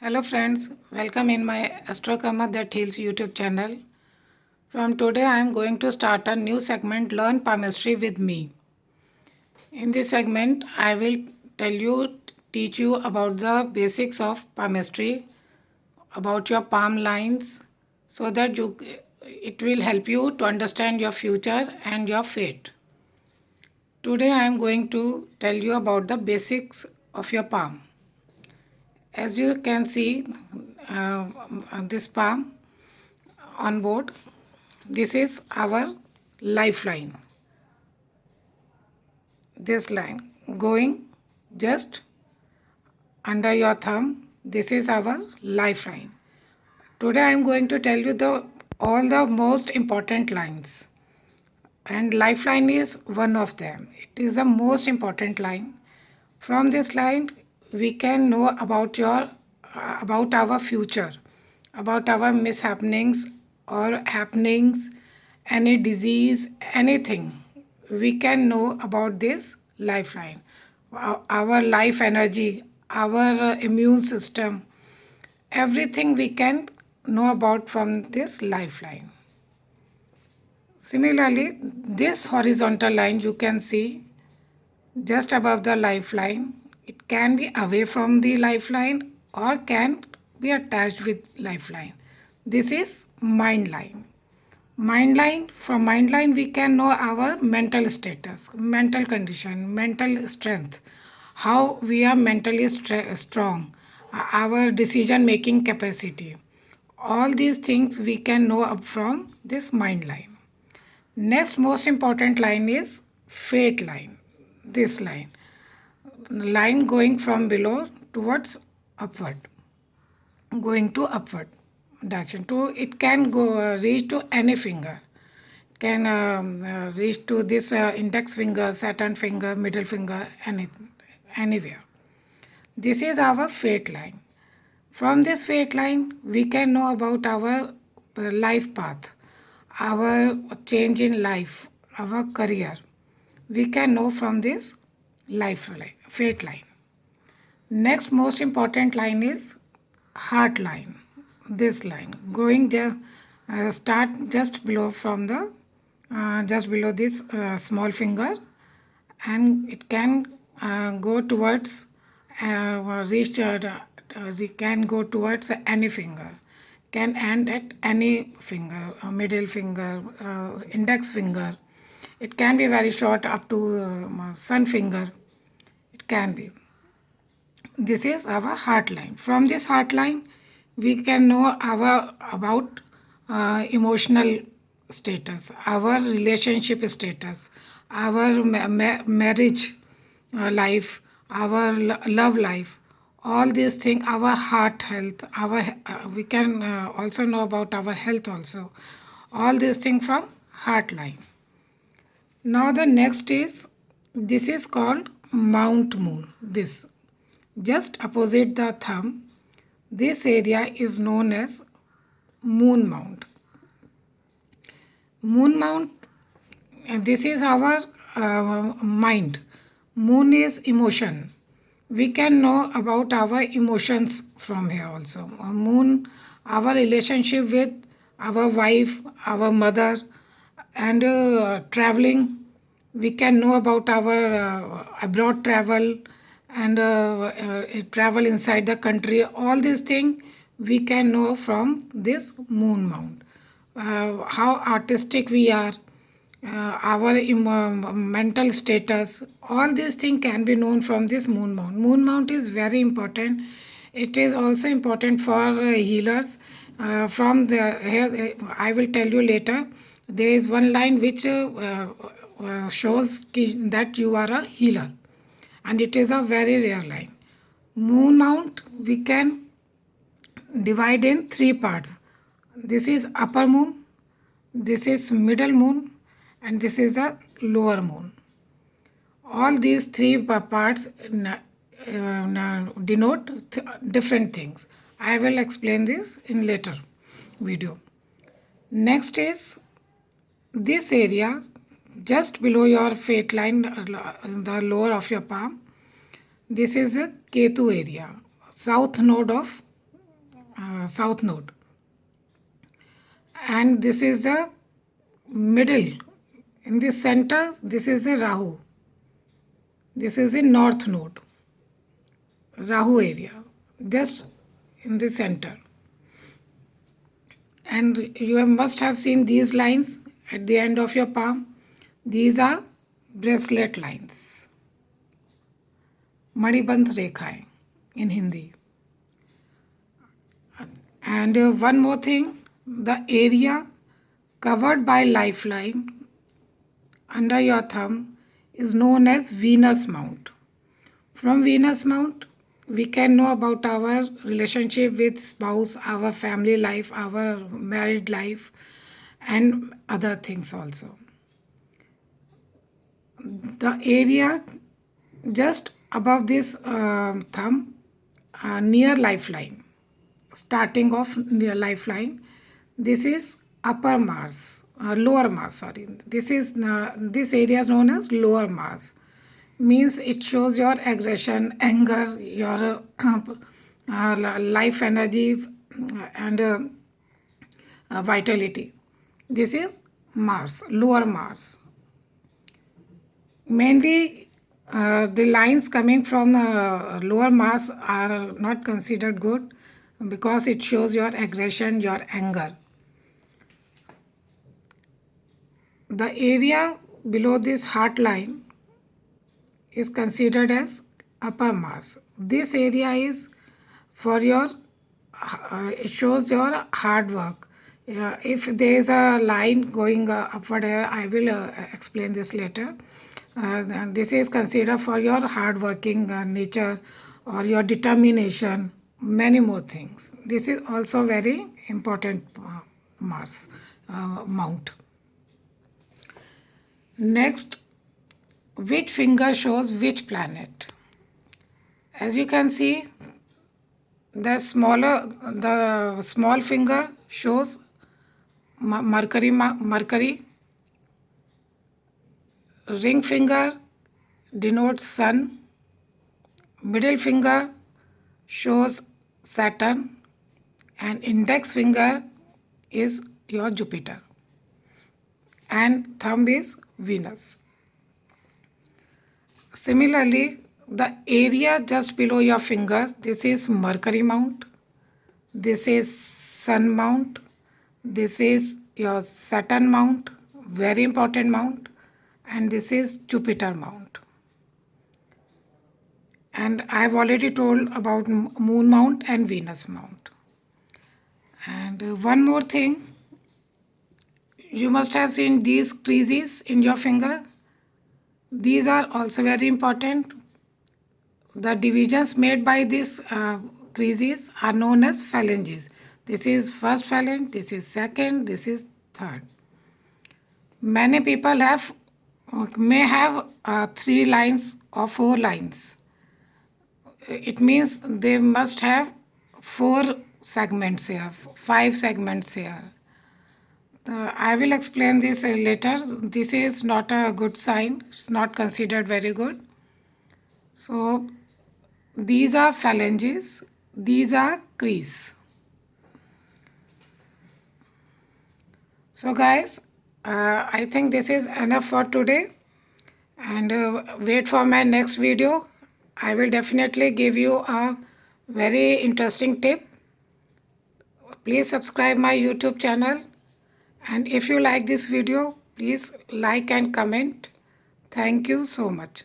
Hello friends, welcome in my Astrokarma That Heals YouTube channel. From today I am going to start a new segment, Learn Palmistry with me. In this segment I will teach you about the basics of palmistry, about your palm lines, so that it will help you to understand your future and your fate. Today I am going to tell you about the basics of your palm. As you can see, this palm on board, this is our lifeline. This line going just under your thumb, this is our lifeline. Today I am going to tell you all the most important lines, and lifeline is one of them. It is the most important line. From this line we can know about our future, about our mishappenings or happenings, any disease, anything. We can know about this lifeline. Our life energy, our immune system, everything we can know about from this lifeline. Similarly, this horizontal line you can see just above the lifeline. It can be away from the lifeline or can be attached with lifeline. This is mind line. From mind line we can know our mental status, mental condition, mental strength, how we are mentally strong, our decision making capacity. All these things we can know up from this mind line. Next most important line is fate line. This line going from below towards upward, going to upward direction. It can go reach to any finger. It can reach to this index finger, Saturn finger, middle finger, anywhere. This is our fate line. From this fate line, we can know about our life path, our change in life, our career. We can know from this fate line. Next most important line is heart line. This line going there, start just below from the just below this small finger, and it can go towards reach. Can go towards any finger. Can end at any finger, middle finger, index finger. It can be very short up to sun finger. It can be. This is our heart line. From this heart line, we can know about emotional status, our relationship status, our marriage life, our love life. All these things, our heart health, we can also know about our health also. All these things from heart line. Now the next is, this is called Mount Moon. This just opposite the thumb, this area is known as Moon Mount. Moon Mount, this is our mind. Moon is emotion. We can know about our emotions from here also. Moon, our relationship with our wife, our mother, and traveling. We can know about our abroad travel and travel inside the country. All these things we can know from this moon mount. How artistic we are, our mental status, all these things can be known from this moon mount. Moon mount is very important. It is also important for healers. From the here, I will tell you later. There is one line which shows that you are a healer, and it is a very rare line. Moon mount we can divide in three parts. This is upper moon, this is middle moon, and this is the lower moon. All these three parts denote different things. I will explain this in later video. Next is this area just below your fate line, the lower of your palm. This is a Ketu area, south node of south node, and this is the middle. In the center, this is the Rahu. This is the north node, Rahu area, just in the center. And you must have seen these lines at the end of your palm. These are bracelet lines, Manibandh Rekhaएं in Hindi. And one more thing, the area covered by lifeline under your thumb is known as Venus Mount. From Venus Mount, we can know about our relationship with spouse, our family life, our married life, and other things also. The area just above this thumb, near lifeline, starting off near lifeline, this is upper Mars, lower Mars, sorry. This area is known as lower Mars. Means it shows your aggression, anger, your life energy, and vitality. This is Mars, lower Mars. Mainly, the lines coming from lower Mars are not considered good because it shows your aggression, your anger. The area below this heart line is considered as upper Mars. This area is for your, it shows your hard work. If there is a line going upward here, I will explain this later. This is considered for your hard working nature or your determination, many more things. This is also very important Mars mount. Next, which finger shows which planet? As you can see, the small finger shows Mercury. Ring finger denotes Sun. Middle finger shows Saturn, and index finger is your Jupiter, and thumb is Venus. Similarly, the area just below your fingers, this is Mercury mount, this is Sun mount, this is your Saturn mount, very important mount, and this is Jupiter mount. And I've already told about Moon mount and Venus mount. And one more thing, you must have seen these creases in your finger. These are also very important. The divisions made by these creases are known as phalanges. This is first phalange, this is second, this is third. Many people may have 3 lines or 4 lines. It means they must have 4 segments here, 5 segments here. I will explain this later. This is not a good sign. It's not considered very good. So these are phalanges. These are crease. So guys, I think this is enough for today. And wait for my next video. I will definitely give you a very interesting tip. Please subscribe my YouTube channel. And if you like this video, please like and comment. Thank you so much.